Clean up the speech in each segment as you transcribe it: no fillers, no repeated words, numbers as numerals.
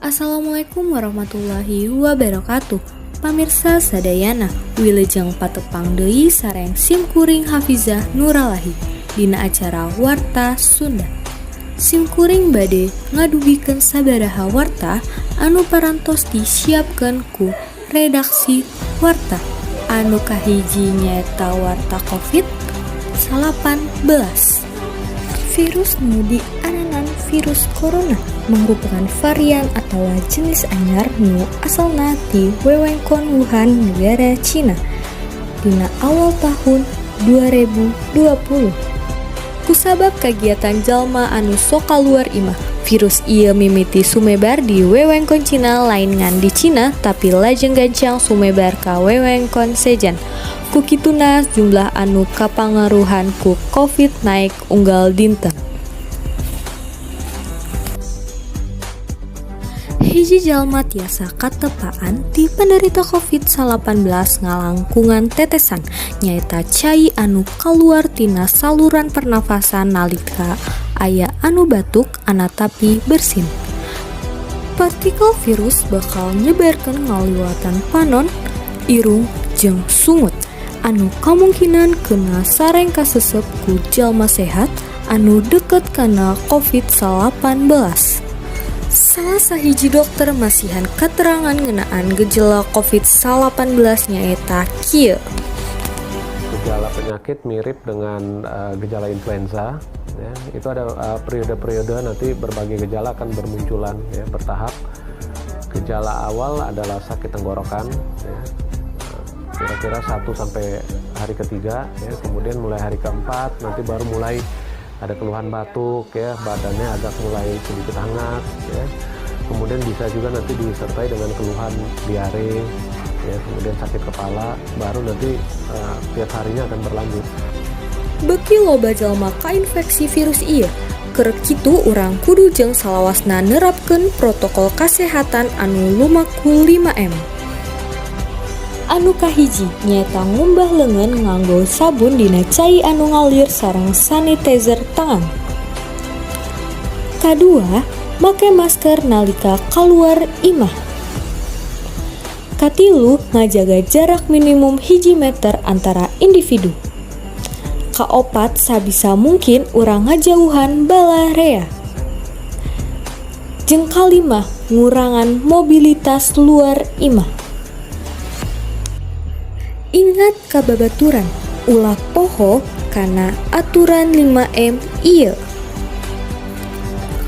Assalamualaikum warahmatullahi wabarakatuh. Pamirsa sadayana, wilujeng patepang deui sareng simkuring Hafizah Nuralahi dina acara Warta Sunda. Simkuring bade ngadugikeun sabaraha warta anu parantos disiapkeun ku redaksi Warta. Anu kahiji nyaeta warta COVID-19. Virus nu diaranan virus corona merupakan varian atau jenis anyar nu asalna ti wewengkon Wuhan negara Cina dina awal tahun 2020. Kusabab kagiatan jalma anu sok kaluar imah, virus ieu mimiti sumebar di wewengkon Cina lain ngan di Cina tapi lajeng gancang sumebar ka wewengkon sejan. Kukituna jumlah anu kapangaruhan ku COVID naik unggal dinten. Hiji jalma tiasa katepaan ti penderita COVID-19 ngalangkungan tetesan nyaeta cai anu kaluar tina saluran pernafasan nalika aya anu batuk anatapi bersin. Partikel virus bakal nyebarkeun ngaliwatan panon, irung, jeung sungut anu kemungkinan kena sareng kasesep ku jalma sehat anu deket kana COVID-19. Salah sahiji dokter masihan keterangan ngeunaan gejala COVID-19 nyaeta kieu. Gejala penyakit mirip dengan gejala influenza, ya. Itu ada periode-periode nanti berbagai gejala akan bermunculan, ya, bertahap. Gejala awal adalah sakit tenggorokan, ya. Kira-kira 1 sampai hari ketiga, ya. Kemudian mulai hari keempat nanti baru mulai ada keluhan batuk, ya, badannya agak mulai sedikit hangat, ya. Kemudian bisa juga nanti disertai dengan keluhan diare, ya, kemudian sakit kepala, baru nanti tiap harinya akan berlanjut. Beki loba jalma kainfeksi virus ieu, keur kitu urang kudu jeung salawasna nerapkeun protokol kasehatan anu lumaku 5M. Anu kahiji nyaeta ngumbah leungeun nganggo sabun dina cai anu ngalir sareng sanitizer tangan. Kadua, make masker nalika kaluar imah. Katilu, ngajaga jarak minimum 1 meter antara individu. Kaopat, sabisa mungkin urang ngajauhan bala rea. Jeung kalima, ngurangan mobilitas luar imah. Ingat kababaturan, ulah poho kana aturan 5M ieu.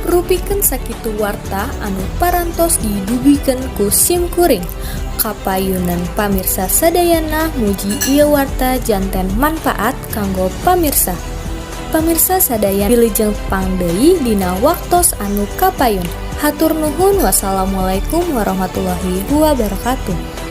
Rupikeun sakitu warta anu parantos didugikeun ku simkuring. Kapayunan pamirsa sadayana muji ieu warta janten manfaat kanggo pamirsa. Pamirsa sadayana wilujeng pangdeui dina waktos anu kapayun. Hatur nuhun, wassalamualaikum warahmatullahi wabarakatuh.